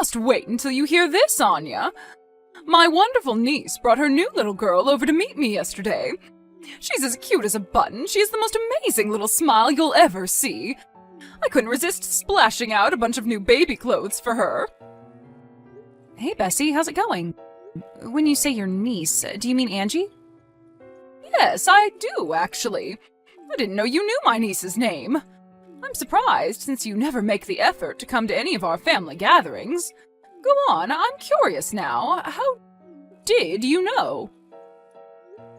just wait until you hear this, Anya. My wonderful niece brought her new little girl over to meet me yesterday. She's as cute as a button. She has the most amazing little smile you'll ever see. I couldn't resist splashing out a bunch of new baby clothes for her. Hey, Bessie, how's it going? When you say your niece, do you mean Angie? Yes, I do, actually. I didn't know you knew my niece's name. I'm surprised, since you never make the effort to come to any of our family gatherings. Go on, I'm curious now. How did you know?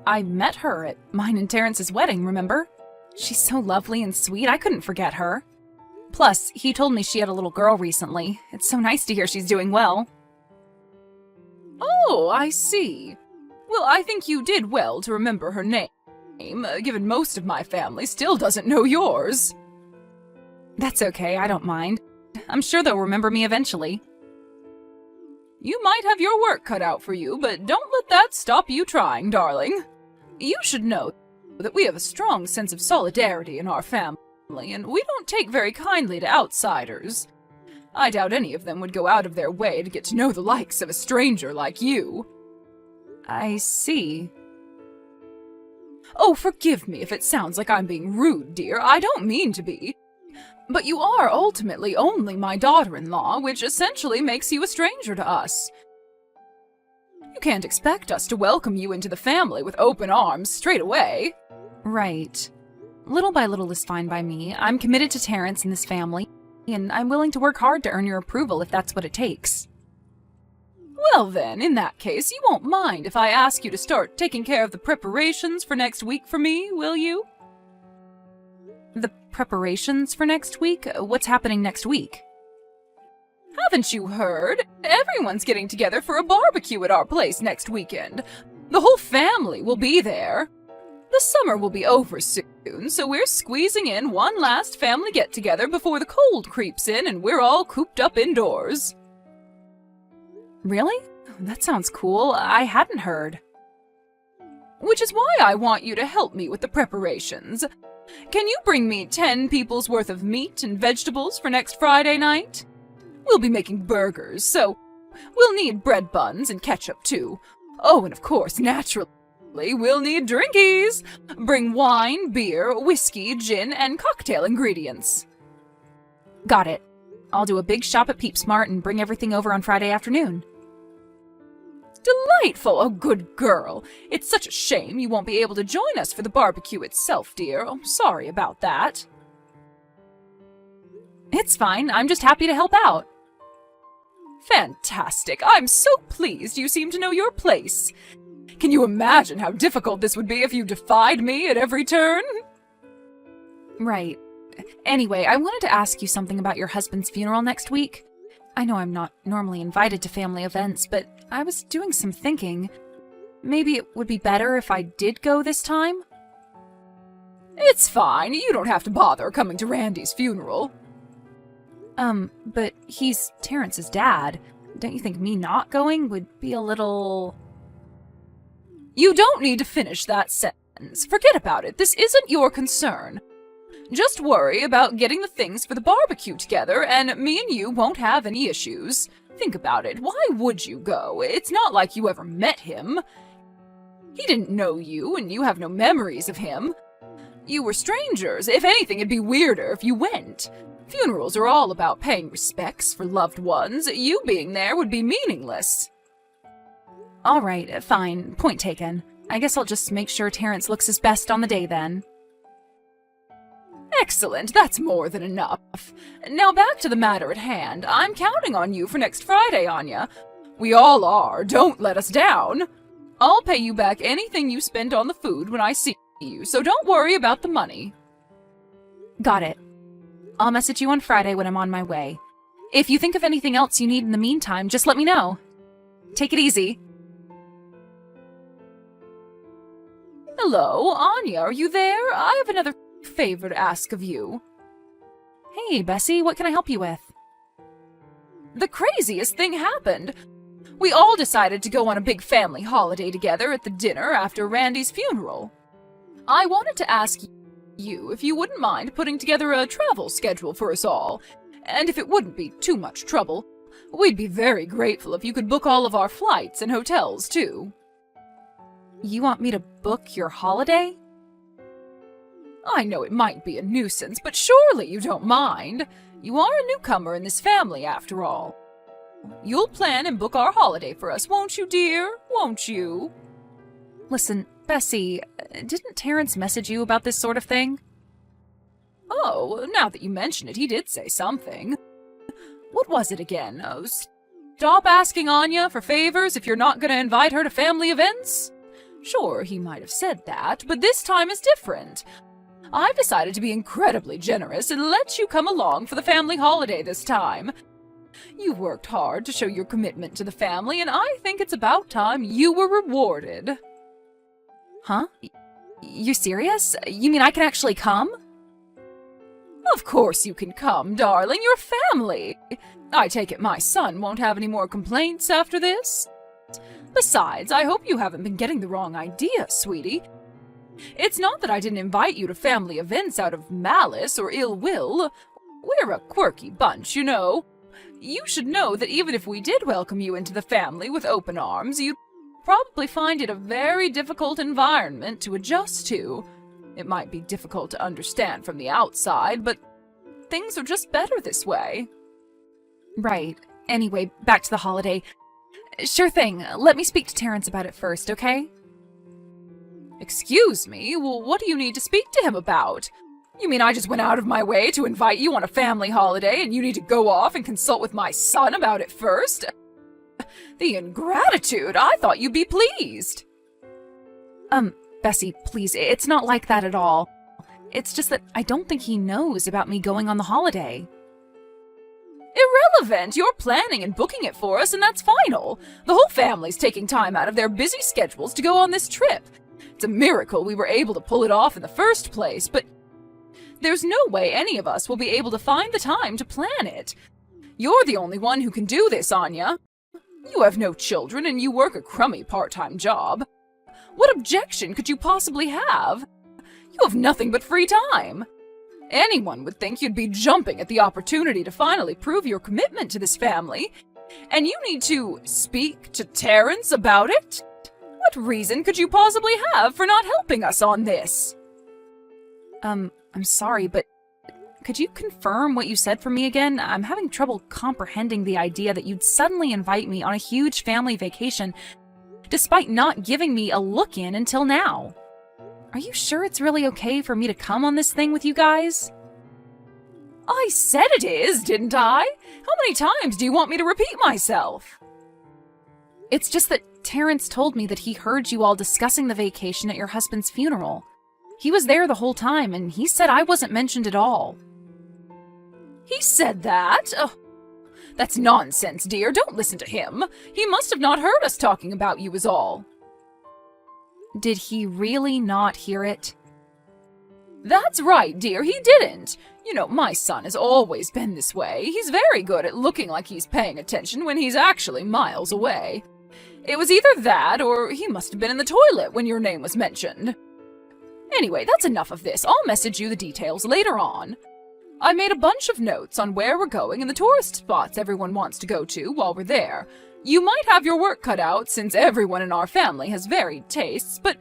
I met her at mine and Terrence's wedding, remember? She's so lovely and sweet, I couldn't forget her. Plus, he told me she had a little girl recently. It's so nice to hear she's doing well. Oh, I see. Well, I think you did well to remember her name, given most of my family still doesn't know yours. That's okay, I don't mind. I'm sure they'll remember me eventually. You might have your work cut out for you, but don't let that stop you trying, darling. You should know that we have a strong sense of solidarity in our family, and we don't take very kindly to outsiders. I doubt any of them would go out of their way to get to know the likes of a stranger like you. I see. Oh, forgive me if it sounds like I'm being rude, dear. I don't mean to be. But you are ultimately only my daughter-in-law, which essentially makes you a stranger to us. You can't expect us to welcome you into the family with open arms straight away. Right. Little by little is fine by me. I'm committed to Terrence and this family, and I'm willing to work hard to earn your approval if that's what it takes. Well then, in that case, you won't mind if I ask you to start taking care of the preparations for next week for me, will you? The preparations for next week? What's happening next week? Haven't you heard? Everyone's getting together for a barbecue at our place next weekend. The whole family will be there. The summer will be over soon, so we're squeezing in one last family get-together before the cold creeps in and we're all cooped up indoors. Really? That sounds cool. I hadn't heard. Which is why I want you to help me with the preparations. Can you bring me 10 people's worth of meat and vegetables for next Friday night? We'll be making burgers, so we'll need bread buns and ketchup too. Oh, and of course, naturally, we'll need drinkies. Bring wine, beer, whiskey, gin, and cocktail ingredients. Got it. I'll do a big shop at PeepSmart and bring everything over on Friday afternoon. Delightful, oh good girl. It's such a shame you won't be able to join us for the barbecue itself, dear. I'm sorry about that. It's fine, I'm just happy to help out. Fantastic, I'm so pleased you seem to know your place. Can you imagine how difficult this would be if you defied me at every turn? Right. Anyway, I wanted to ask you something about your husband's funeral next week. I know I'm not normally invited to family events, but I was doing some thinking. Maybe it would be better if I did go this time? It's fine. You don't have to bother coming to Randy's funeral. But he's Terrence's dad. Don't you think me not going would be a little... You don't need to finish that sentence. Forget about it. This isn't your concern. Just worry about getting the things for the barbecue together, and me and you won't have any issues. Think about it. Why would you go? It's not like you ever met him. He didn't know you, and you have no memories of him. You were strangers. If anything, it'd be weirder if you went. Funerals are all about paying respects for loved ones. You being there would be meaningless. All right, fine. Point taken. I guess I'll just make sure Terrence looks his best on the day then. Excellent, that's more than enough. Now back to the matter at hand. I'm counting on you for next Friday, Anya. We all are, don't let us down. I'll pay you back anything you spent on the food when I see you, so don't worry about the money. Got it. I'll message you on Friday when I'm on my way. If you think of anything else you need in the meantime, just let me know. Take it easy. Hello, Anya, are you there? I have another favor to ask of you. Hey, Bessie, what can I help you with? The craziest thing happened. We all decided to go on a big family holiday together at the dinner after Randy's funeral. I wanted to ask you if you wouldn't mind putting together a travel schedule for us all, and if it wouldn't be too much trouble, We'd be very grateful if you could book all of our flights and hotels, too. You want me to book your holiday? I know it might be a nuisance, but surely you don't mind. You are a newcomer in this family, after all. You'll plan and book our holiday for us, won't you, dear? Won't you? Listen, Bessie, didn't Terrence message you about this sort of thing? Oh, now that you mention it, he did say something. What was it again? Oh, stop asking Anya for favors if you're not going to invite her to family events? Sure, he might have said that, but this time is different. I've decided to be incredibly generous and let you come along for the family holiday this time. You've worked hard to show your commitment to the family, and I think it's about time you were rewarded. Huh? You serious? You mean I can actually come? Of course you can come, darling. You're family. I take it my son won't have any more complaints after this. Besides, I hope you haven't been getting the wrong idea, sweetie. It's not that I didn't invite you to family events out of malice or ill will. We're a quirky bunch, you know. You should know that even if we did welcome you into the family with open arms, you'd probably find it a very difficult environment to adjust to. It might be difficult to understand from the outside, but things are just better this way. Right. Anyway, back to the holiday. Sure thing. Let me speak to Terrence about it first, okay? Excuse me? Well, what do you need to speak to him about? You mean I just went out of my way to invite you on a family holiday and you need to go off and consult with my son about it first? The ingratitude! I thought you'd be pleased. Bessie, please, it's not like that at all. It's just that I don't think he knows about me going on the holiday. Irrelevant! You're planning and booking it for us, and that's final. The whole family's taking time out of their busy schedules to go on this trip. It's a miracle we were able to pull it off in the first place, but there's no way any of us will be able to find the time to plan it. You're the only one who can do this, Anya. You have no children, and you work a crummy part-time job. What objection could you possibly have? You have nothing but free time. Anyone would think you'd be jumping at the opportunity to finally prove your commitment to this family, and you need to speak to Terrence about it? What reason could you possibly have for not helping us on this? I'm sorry, but could you confirm what you said for me again? I'm having trouble comprehending the idea that you'd suddenly invite me on a huge family vacation despite not giving me a look-in until now. Are you sure it's really okay for me to come on this thing with you guys? I said it is, didn't I? How many times do you want me to repeat myself? It's just that Terrence told me that he heard you all discussing the vacation at your husband's funeral. He was there the whole time, and he said I wasn't mentioned at all. He said that? Oh, that's nonsense, dear. Don't listen to him. He must have not heard us talking about you is all. Did he really not hear it? That's right, dear. He didn't. You know, my son has always been this way. He's very good at looking like he's paying attention when he's actually miles away. It was either that, or he must have been in the toilet when your name was mentioned. Anyway, that's enough of this. I'll message you the details later on. I made a bunch of notes on where we're going and the tourist spots everyone wants to go to while we're there. You might have your work cut out since everyone in our family has varied tastes, but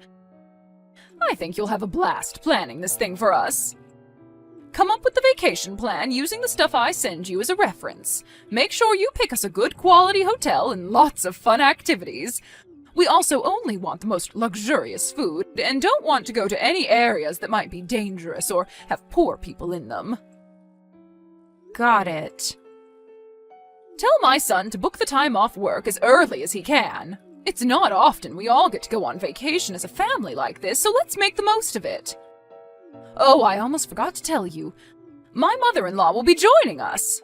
I think you'll have a blast planning this thing for us. Come up with the vacation plan using the stuff I send you as a reference. Make sure you pick us a good quality hotel and lots of fun activities. We also only want the most luxurious food and don't want to go to any areas that might be dangerous or have poor people in them. Got it. Tell my son to book the time off work as early as he can. It's not often we all get to go on vacation as a family like this, so let's make the most of it. Oh, I almost forgot to tell you. My mother-in-law will be joining us.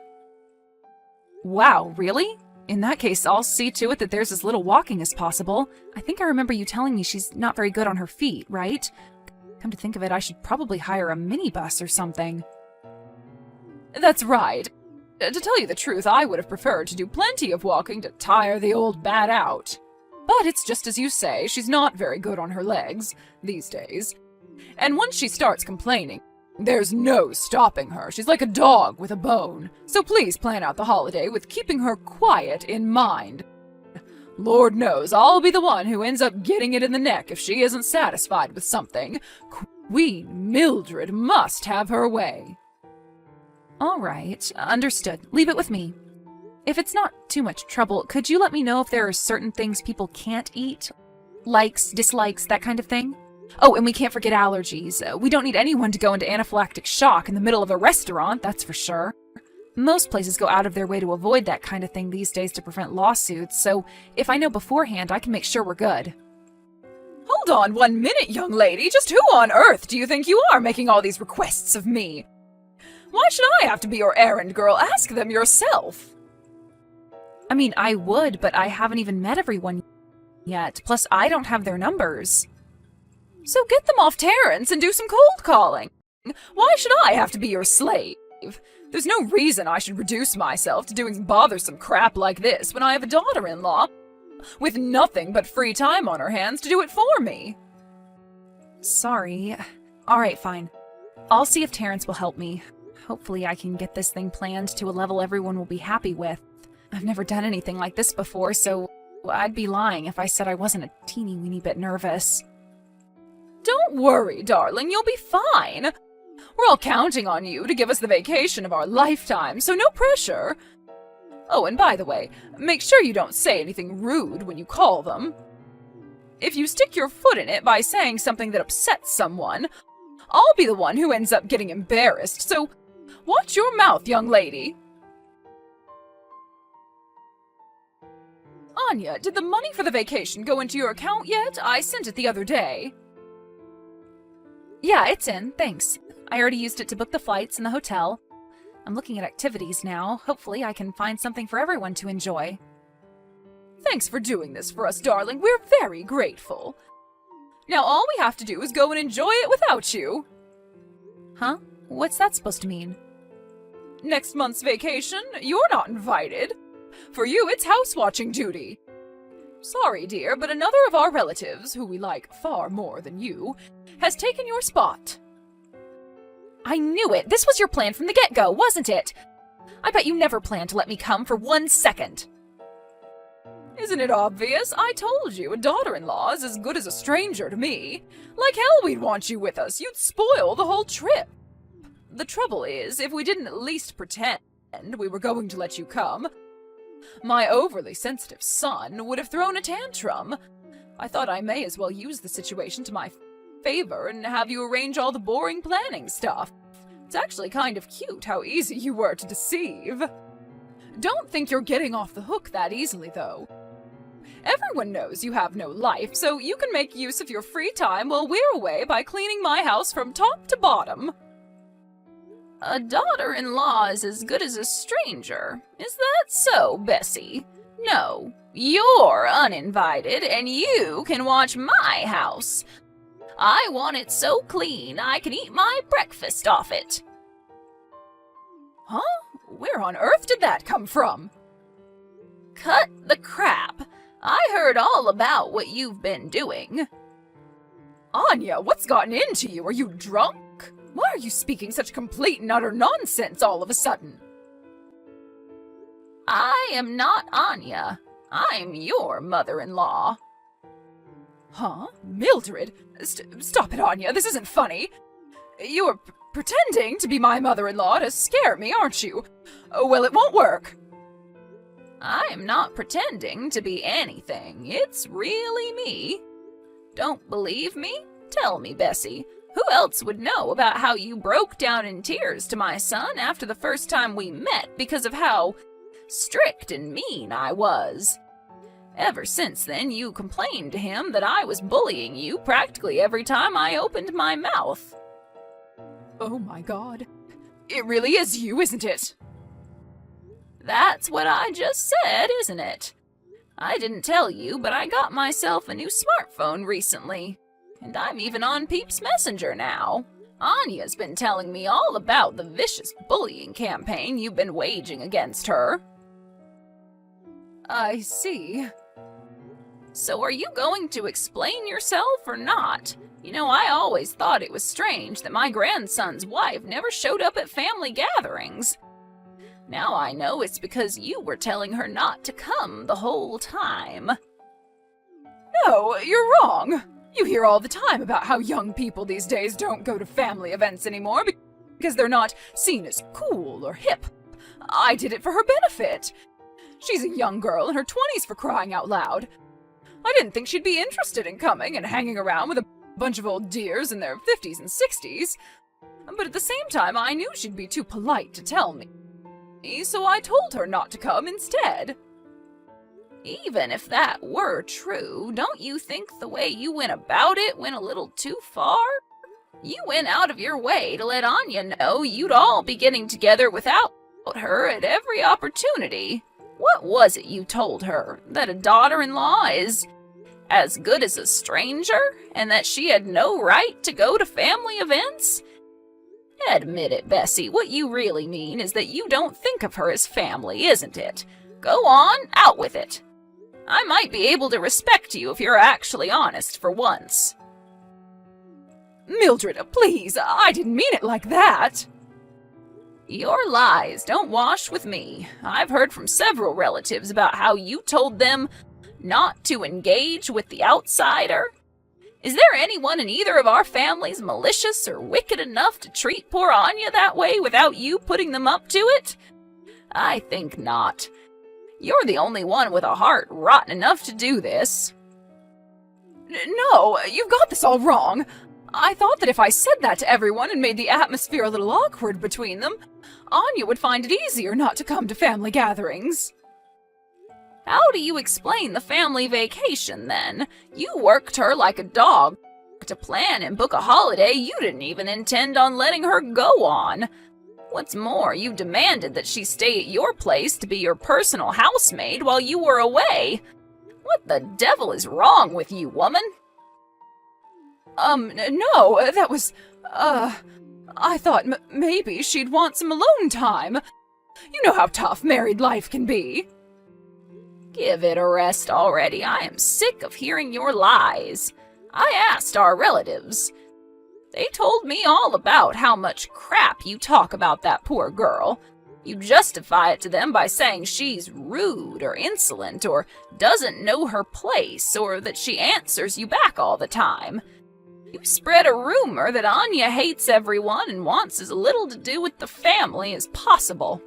Wow, really? In that case, I'll see to it that there's as little walking as possible. I think I remember you telling me she's not very good on her feet, right? Come to think of it, I should probably hire a minibus or something. That's right. To tell you the truth, I would have preferred to do plenty of walking to tire the old bat out. But it's just as you say, she's not very good on her legs these days. And once she starts complaining, There's no stopping her. She's like a dog with a bone. So please plan out the holiday with keeping her quiet in mind. Lord knows I'll be the one who ends up getting it in the neck if she isn't satisfied with something. Queen Mildred must have her way. All right, understood. Leave it with me. If it's not too much trouble, could you let me know if there are certain things people can't eat? Likes, dislikes, that kind of thing? Oh, and we can't forget allergies. We don't need anyone to go into anaphylactic shock in the middle of a restaurant, that's for sure. Most places go out of their way to avoid that kind of thing these days to prevent lawsuits, so if I know beforehand, I can make sure we're good. Hold on 1 minute, young lady. Just who on earth do you think you are making all these requests of me? Why should I have to be your errand girl? Ask them yourself. I mean, I would, but I haven't even met everyone yet. Plus, I don't have their numbers. So get them off Terrence and do some cold calling. Why should I have to be your slave? There's no reason I should reduce myself to doing bothersome crap like this when I have a daughter-in-law with nothing but free time on her hands to do it for me. Sorry. All right, fine. I'll see if Terrence will help me. Hopefully I can get this thing planned to a level everyone will be happy with. I've never done anything like this before, so I'd be lying if I said I wasn't a teeny-weeny bit nervous. Don't worry, darling, you'll be fine. We're all counting on you to give us the vacation of our lifetime, so no pressure. Oh, and by the way, make sure you don't say anything rude when you call them. If you stick your foot in it by saying something that upsets someone, I'll be the one who ends up getting embarrassed, so watch your mouth, young lady. Anya, did the money for the vacation go into your account yet? I sent it the other day. Yeah, it's in, thanks. I already used it to book the flights and the hotel. I'm looking at activities now. Hopefully I can find something for everyone to enjoy. Thanks for doing this for us, darling. We're very grateful. Now all we have to do is go and enjoy it without you. Huh? What's that supposed to mean? Next month's vacation, you're not invited. For you, it's house-watching duty. Sorry, dear, but another of our relatives, who we like far more than you, has taken your spot. I knew it! This was your plan from the get-go, wasn't it? I bet you never planned to let me come for 1 second. Isn't it obvious? I told you, a daughter-in-law is as good as a stranger to me. Like hell we'd want you with us. You'd spoil the whole trip. The trouble is, if we didn't at least pretend we were going to let you come, my overly sensitive son would have thrown a tantrum. I thought I may as well use the situation to my favor and have you arrange all the boring planning stuff. It's actually kind of cute how easy you were to deceive. Don't think you're getting off the hook that easily, though. Everyone knows you have no life, so you can make use of your free time while we're away by cleaning my house from top to bottom. A daughter-in-law is as good as a stranger. Is that so, Bessie? No, you're uninvited, and you can watch my house. I want it so clean I can eat my breakfast off it. Huh? Where on earth did that come from? Cut the crap. I heard all about what you've been doing. Anya, what's gotten into you? Are you drunk? Why are you speaking such complete and utter nonsense all of a sudden? I am not Anya. I'm your mother-in-law. Huh? Mildred? Stop it, Anya. This isn't funny. You're pretending to be my mother-in-law to scare me, aren't you? Well, it won't work. I'm not pretending to be anything. It's really me. Don't believe me? Tell me, Bessie. Who else would know about how you broke down in tears to my son after the first time we met because of how strict and mean I was? Ever since then, you complained to him that I was bullying you practically every time I opened my mouth. Oh my God. It really is you, isn't it? That's what I just said, isn't it? I didn't tell you, but I got myself a new smartphone recently. And I'm even on Peep's Messenger now. Anya's been telling me all about the vicious bullying campaign you've been waging against her. I see. So are you going to explain yourself or not? I always thought it was strange that my grandson's wife never showed up at family gatherings. Now I know it's because you were telling her not to come the whole time. No, you're wrong. You hear all the time about how young people these days don't go to family events anymore because they're not seen as cool or hip. I did it for her benefit. She's a young girl in her 20s, for crying out loud. I didn't think she'd be interested in coming and hanging around with a bunch of old dears in their 50s and 60s. But at the same time, I knew she'd be too polite to tell me, so I told her not to come instead. Even if that were true, don't you think the way you went about it went a little too far? You went out of your way to let Anya know you'd all be getting together without her at every opportunity. What was it you told her? That a daughter-in-law is as good as a stranger, and that she had no right to go to family events? Admit it, Bessie. What you really mean is that you don't think of her as family, isn't it? Go on, out with it. I might be able to respect you if you're actually honest for once. Mildred, please, I didn't mean it like that. Your lies don't wash with me. I've heard from several relatives about how you told them not to engage with the outsider. Is there anyone in either of our families malicious or wicked enough to treat poor Anya that way without you putting them up to it? I think not. You're the only one with a heart rotten enough to do this. No, you've got this all wrong. I thought that if I said that to everyone and made the atmosphere a little awkward between them, Anya would find it easier not to come to family gatherings. How do you explain the family vacation, then? You worked her like a dog to plan and book a holiday you didn't even intend on letting her go on. What's more, you demanded that she stay at your place to be your personal housemaid while you were away. What the devil is wrong with you, woman? No, that was, I thought maybe she'd want some alone time. You know how tough married life can be. Give it a rest already. I am sick of hearing your lies. I asked our relatives. They told me all about how much crap you talk about that poor girl. You justify it to them by saying she's rude or insolent or doesn't know her place or that she answers you back all the time. You spread a rumor that Anya hates everyone and wants as little to do with the family as possible.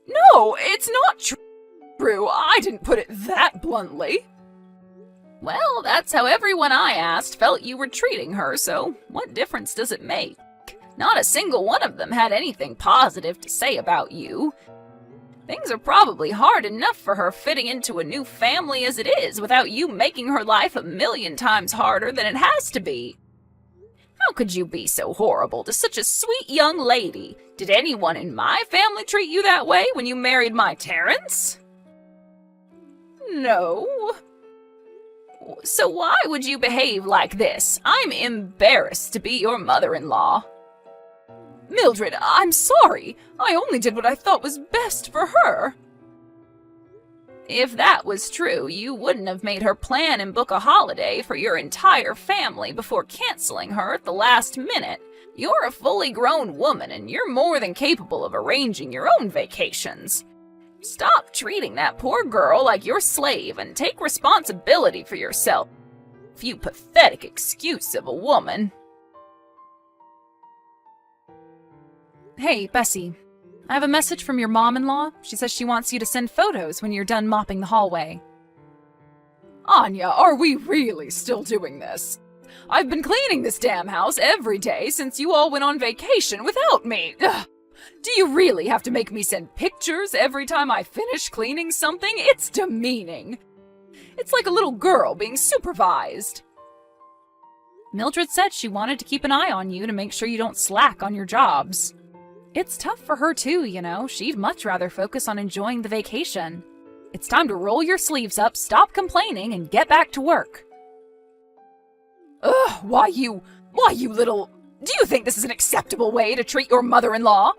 No, it's not true. I didn't put it that bluntly. Well, that's how everyone I asked felt you were treating her, so what difference does it make? Not a single one of them had anything positive to say about you. Things are probably hard enough for her fitting into a new family as it is without you making her life 1,000,000 times harder than it has to be. How could you be so horrible to such a sweet young lady? Did anyone in my family treat you that way when you married my Terence? No. So why would you behave like this? I'm embarrassed to be your mother-in-law. Mildred, I'm sorry. I only did what I thought was best for her. If that was true, you wouldn't have made her plan and book a holiday for your entire family before canceling her at the last minute. You're a fully grown woman, and you're more than capable of arranging your own vacations. Stop treating that poor girl like your slave and take responsibility for yourself, you pathetic excuse of a woman. Hey, Bessie. I have a message from your mom-in-law. She says she wants you to send photos when you're done mopping the hallway. Anya, are we really still doing this? I've been cleaning this damn house every day since you all went on vacation without me. Ugh. Do you really have to make me send pictures every time I finish cleaning something? It's demeaning. It's like a little girl being supervised. Mildred said she wanted to keep an eye on you to make sure you don't slack on your jobs. It's tough for her too, you know. She'd much rather focus on enjoying the vacation. It's time to roll your sleeves up, stop complaining, and get back to work. Ugh, why you little... Do you think this is an acceptable way to treat your mother-in-law?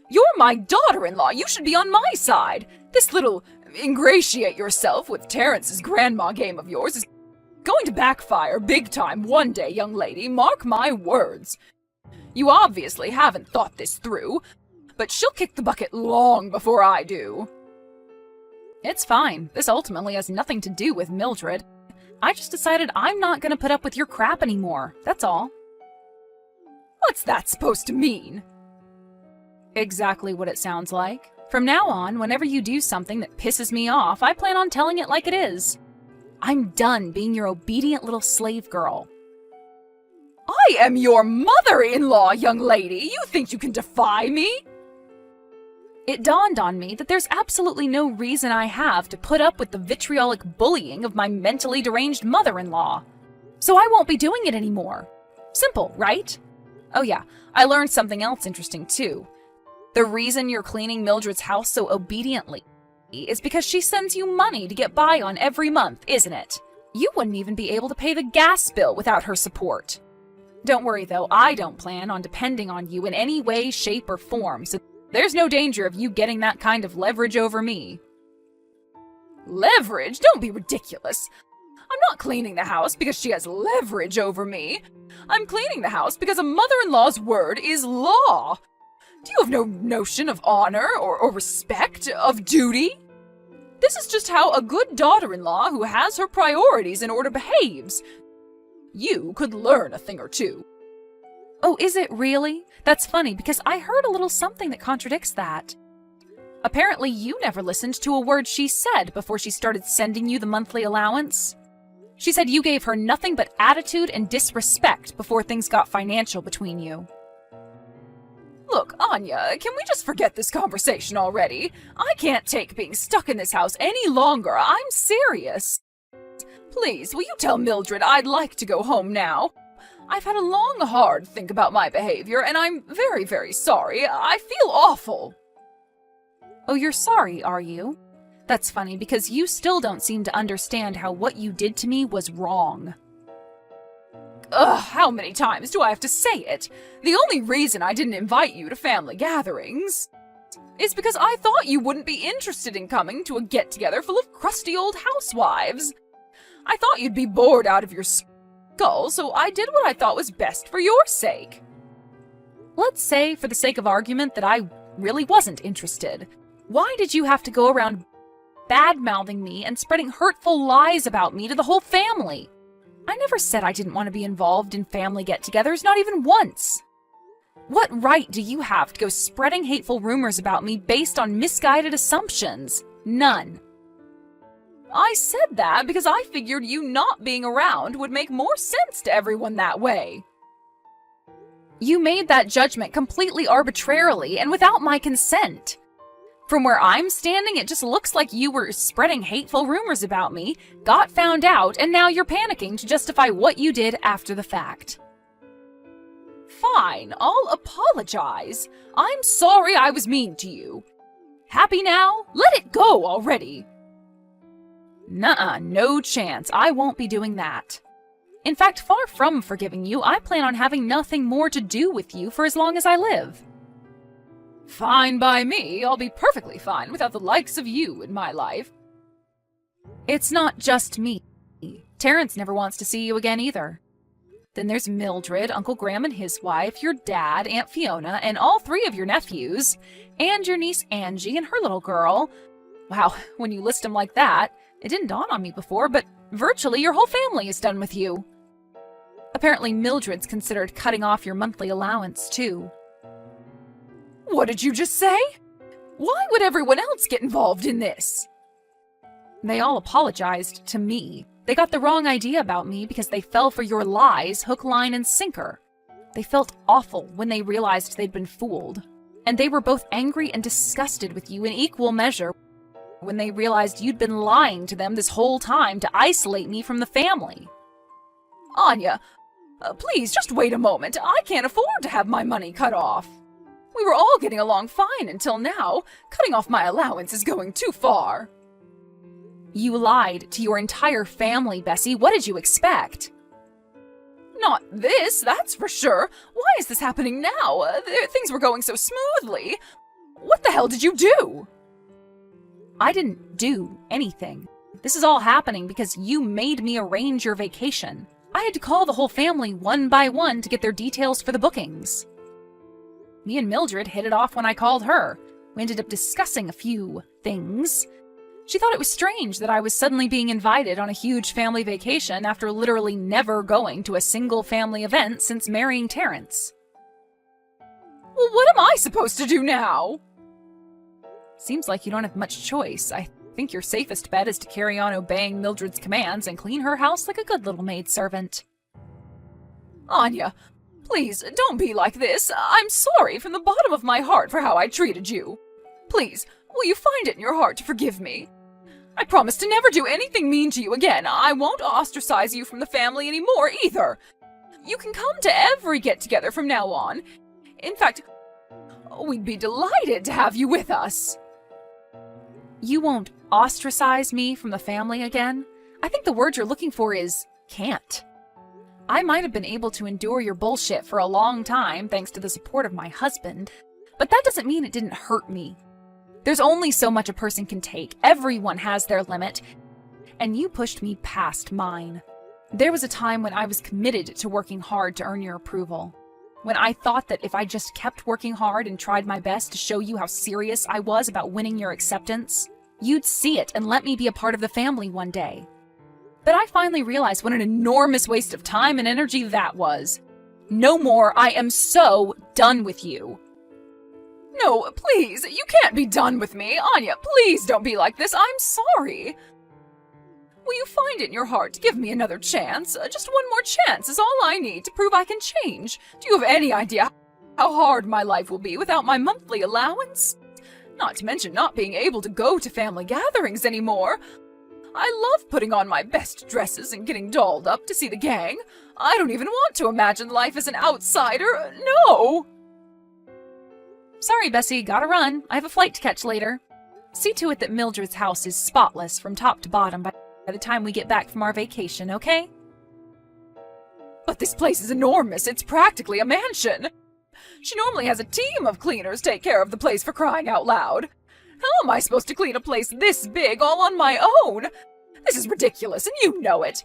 You're my daughter-in-law. You should be on my side. This little ingratiate yourself with Terrence's grandma game of yours is going to backfire big time one day, young lady, mark my words. You obviously haven't thought this through, but she'll kick the bucket long before I do. It's fine. This ultimately has nothing to do with Mildred. I just decided I'm not gonna put up with your crap anymore, that's all. What's that supposed to mean? Exactly what it sounds like. From now on, whenever you do something that pisses me off, I plan on telling it like it is. I'm done being your obedient little slave girl. I am your mother-in-law, young lady. You think you can defy me? It dawned on me that there's absolutely no reason I have to put up with the vitriolic bullying of my mentally deranged mother-in-law. So I won't be doing it anymore. Simple, right? Oh yeah, I learned something else interesting too. The reason you're cleaning Mildred's house so obediently is because she sends you money to get by on every month, isn't it? You wouldn't even be able to pay the gas bill without her support. Don't worry though, I don't plan on depending on you in any way, shape, or form, so there's no danger of you getting that kind of leverage over me. Leverage? Don't be ridiculous. I'm not cleaning the house because she has leverage over me. I'm cleaning the house because a mother-in-law's word is law. Do you have no notion of honor or respect, of duty? This is just how a good daughter-in-law who has her priorities in order behaves. You could learn a thing or two. Oh, is it really? That's funny, because I heard a little something that contradicts that. Apparently you never listened to a word she said before she started sending you the monthly allowance. She said you gave her nothing but attitude and disrespect before things got financial between you. Look, Anya, can we just forget this conversation already? I can't take being stuck in this house any longer. I'm serious. Please, will you tell Mildred I'd like to go home now? I've had a long, hard think about my behavior, and I'm very, very sorry. I feel awful. Oh, you're sorry, are you? That's funny, because you still don't seem to understand how what you did to me was wrong. Ugh, how many times do I have to say it? The only reason I didn't invite you to family gatherings is because I thought you wouldn't be interested in coming to a get-together full of crusty old housewives. I thought you'd be bored out of your skull, so I did what I thought was best for your sake. Let's say, for the sake of argument, that I really wasn't interested. Why did you have to go around bad-mouthing me and spreading hurtful lies about me to the whole family? I never said I didn't want to be involved in family get-togethers, not even once. What right do you have to go spreading hateful rumors about me based on misguided assumptions? None. I said that because I figured you not being around would make more sense to everyone that way. You made that judgment completely arbitrarily and without my consent. From where I'm standing, it just looks like you were spreading hateful rumors about me, got found out, and now you're panicking to justify what you did after the fact. Fine, I'll apologize. I'm sorry I was mean to you. Happy now? Let it go already. Nuh-uh, no chance. I won't be doing that. In fact, far from forgiving you, I plan on having nothing more to do with you for as long as I live. Fine by me. I'll be perfectly fine without the likes of you in my life. It's not just me. Terrence never wants to see you again either. Then there's Mildred, Uncle Graham and his wife, your dad, Aunt Fiona, and all three of your nephews, and your niece Angie and her little girl. Wow, when you list them like that, it didn't dawn on me before, but virtually your whole family is done with you. Apparently Mildred's considered cutting off your monthly allowance, too. What did you just say? Why would everyone else get involved in this? They all apologized to me. They got the wrong idea about me because they fell for your lies, hook, line, and sinker. They felt awful when they realized they'd been fooled. And they were both angry and disgusted with you in equal measure when they realized you'd been lying to them this whole time to isolate me from the family. Anya, please just wait a moment. I can't afford to have my money cut off. We were all getting along fine until now. Cutting off my allowance is going too far. You lied to your entire family, Bessie. What did you expect? Not this, that's for sure. Why is this happening now? Things were going so smoothly. What the hell did you do? I didn't do anything. This is all happening because you made me arrange your vacation. I had to call the whole family one by one to get their details for the bookings. Me and Mildred hit it off when I called her. We ended up discussing a few things. She thought it was strange that I was suddenly being invited on a huge family vacation after literally never going to a single family event since marrying Terrence. Well, what am I supposed to do now? Seems like you don't have much choice. I think your safest bet is to carry on obeying Mildred's commands and clean her house like a good little maidservant. Anya, please, don't be like this. I'm sorry from the bottom of my heart for how I treated you. Please, will you find it in your heart to forgive me? I promise to never do anything mean to you again. I won't ostracize you from the family anymore either. You can come to every get-together from now on. In fact, we'd be delighted to have you with us. You won't ostracize me from the family again? I think the word you're looking for is can't. I might have been able to endure your bullshit for a long time thanks to the support of my husband, but that doesn't mean it didn't hurt me. There's only so much a person can take. Everyone has their limit, and you pushed me past mine. There was a time when I was committed to working hard to earn your approval. When I thought that if I just kept working hard and tried my best to show you how serious I was about winning your acceptance, you'd see it and let me be a part of the family one day. But I finally realized what an enormous waste of time and energy that was. No more. I am so done with you. No, please, you can't be done with me. Anya, please don't be like this. I'm sorry. Will you find it in your heart to give me another chance? Just one more chance is all I need to prove I can change. Do you have any idea how hard my life will be without my monthly allowance? Not to mention not being able to go to family gatherings anymore. I love putting on my best dresses and getting dolled up to see the gang. I don't even want to imagine life as an outsider. No! Sorry, Bessie, gotta run. I have a flight to catch later. See to it that Mildred's house is spotless from top to bottom by the time we get back from our vacation, okay? But this place is enormous. It's practically a mansion. She normally has a team of cleaners take care of the place, for crying out loud. How am I supposed to clean a place this big all on my own? This is ridiculous, and you know it.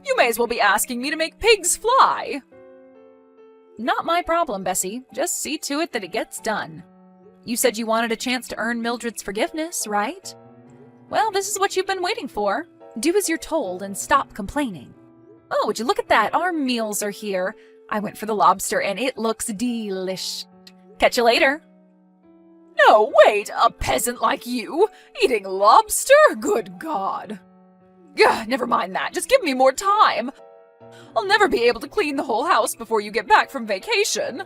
You may as well be asking me to make pigs fly. Not my problem, Bessie. Just see to it that it gets done. You said you wanted a chance to earn Mildred's forgiveness, right? Well, this is what you've been waiting for. Do as you're told and stop complaining. Oh, would you look at that? Our meals are here. I went for the lobster and it looks delish. Catch you later. No, wait, a peasant like you? Eating lobster? Good God. Gah, never mind that. Just give me more time. I'll never be able to clean the whole house before you get back from vacation.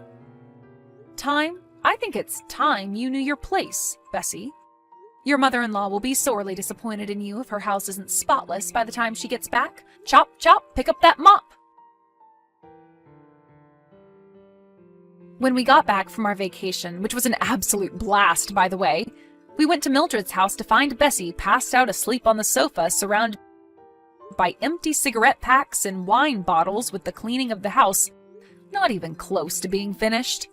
Time? I think it's time you knew your place, Bessie. Your mother-in-law will be sorely disappointed in you if her house isn't spotless by the time she gets back. Chop, chop, pick up that mop. When we got back from our vacation, which was an absolute blast, by the way, we went to Mildred's house to find Bessie passed out asleep on the sofa, surrounded by empty cigarette packs and wine bottles, with the cleaning of the house not even close to being finished.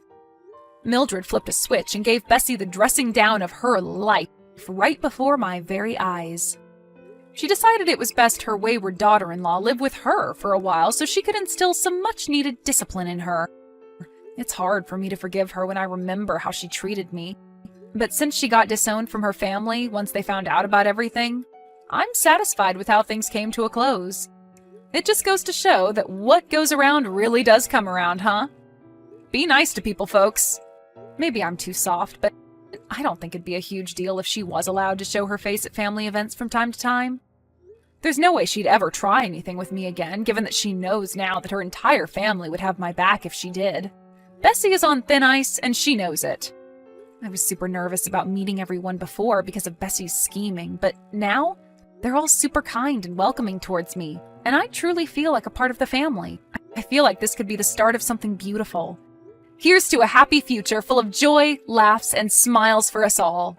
Mildred flipped a switch and gave Bessie the dressing down of her life right before my very eyes. She decided it was best her wayward daughter-in-law live with her for a while so she could instill some much-needed discipline in her. It's hard for me to forgive her when I remember how she treated me. But since she got disowned from her family once they found out about everything, I'm satisfied with how things came to a close. It just goes to show that what goes around really does come around, huh? Be nice to people, folks. Maybe I'm too soft, but I don't think it'd be a huge deal if she was allowed to show her face at family events from time to time. There's no way she'd ever try anything with me again, given that she knows now that her entire family would have my back if she did. Bessie is on thin ice, and she knows it. I was super nervous about meeting everyone before because of Bessie's scheming, but now they're all super kind and welcoming towards me, and I truly feel like a part of the family. I feel like this could be the start of something beautiful. Here's to a happy future full of joy, laughs, and smiles for us all.